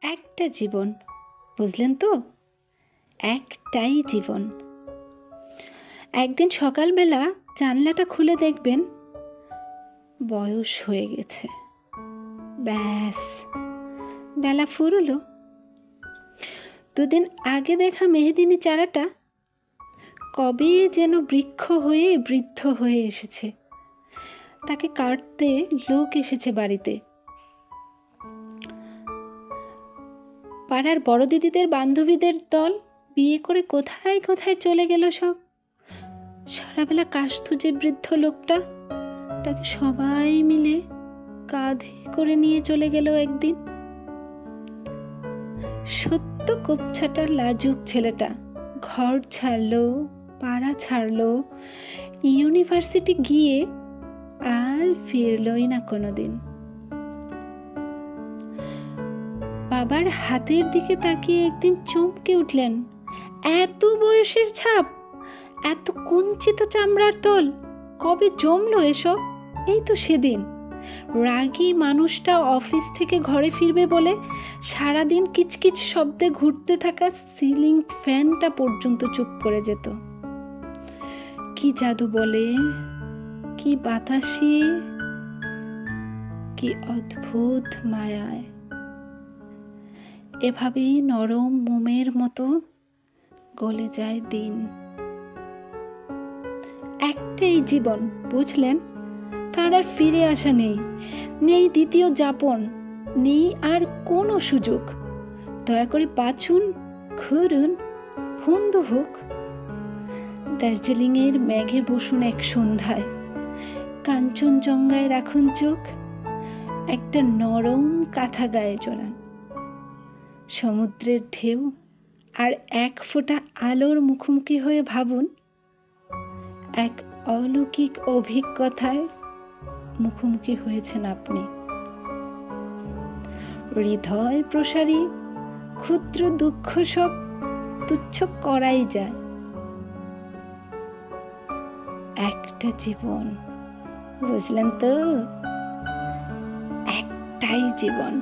একটা জীবন, বুঝলেন তো? একটাই জীবন। একদিন সকালবেলা জানলাটা খুলে দেখবেন বয়স হয়ে গেছে। ব্যাস, বেলা ফুরলো। দুদিন আগে দেখা মেহেদিনী চারাটা কবে যেন বৃক্ষ হয়ে বৃদ্ধ হয়ে এসেছে। তাকে কাটতে লোক এসেছে বাড়িতে। পাড়ার বড় দিদিদের বান্ধবীদের দল বিয়ে করে কোথায় কোথায় চলে গেল সব। সারাবেলা কাশতো যে বৃদ্ধ লোকটা, তাকে সবাই মিলে কাঁধে করে নিয়ে চলে গেল একদিন। সত্য কোপছাটার লাজুক ছেলেটা ঘর ছাড়লো, পাড়া ছাড়লো, ইউনিভার্সিটি গিয়ে আর ফিরলই না কোনোদিন। বাবার হাতের দিকে তাকিয়ে একদিন চমকে উঠলেন। এত বয়সের ছাপ, এত কুঞ্চিত চামড়ার তোল, কবে জমলো এসব? এই তো সেদিন রাগী মানুষটা অফিস থেকে ঘরে ফিরবে বলে সারাদিন কিচকিচ শব্দে ঘুরতে থাকা সিলিং ফ্যানটা পর্যন্ত চুপ করে যেত। কি জাদু বলে, কি বাতাসে, কি অদ্ভুত মায়ায়। এভাবেই নরম মোমের মতো গলে যায় দিন। একটাই জীবন, বুঝলেন? তার আর ফিরে আসা নেই, নেই দ্বিতীয় যাপন, নেই আর কোনো সুযোগ। দয়া করে বাঁচুন, ঘুরুন, বন্ধু হোক। দার্জিলিংয়ের মেঘে বসুন এক সন্ধ্যায়, কাঞ্চনজঙ্ঘায় রাখুন চোখ, একটা নরম কাঁথা গায়ে জড়ান। সমুদ্রের ঢেউ আর এক ফোঁটা আলোর মুখোমুখি হয়ে ভাবুন, এক অলৌকিক অভিজ্ঞতায় মুখোমুখি হয়েছেন আপনি। হৃদয় প্রসারী ক্ষুদ্র দুঃখ সব তুচ্ছ করাই যায়। একটা জীবন, বুঝলেন তো? একটাই জীবন।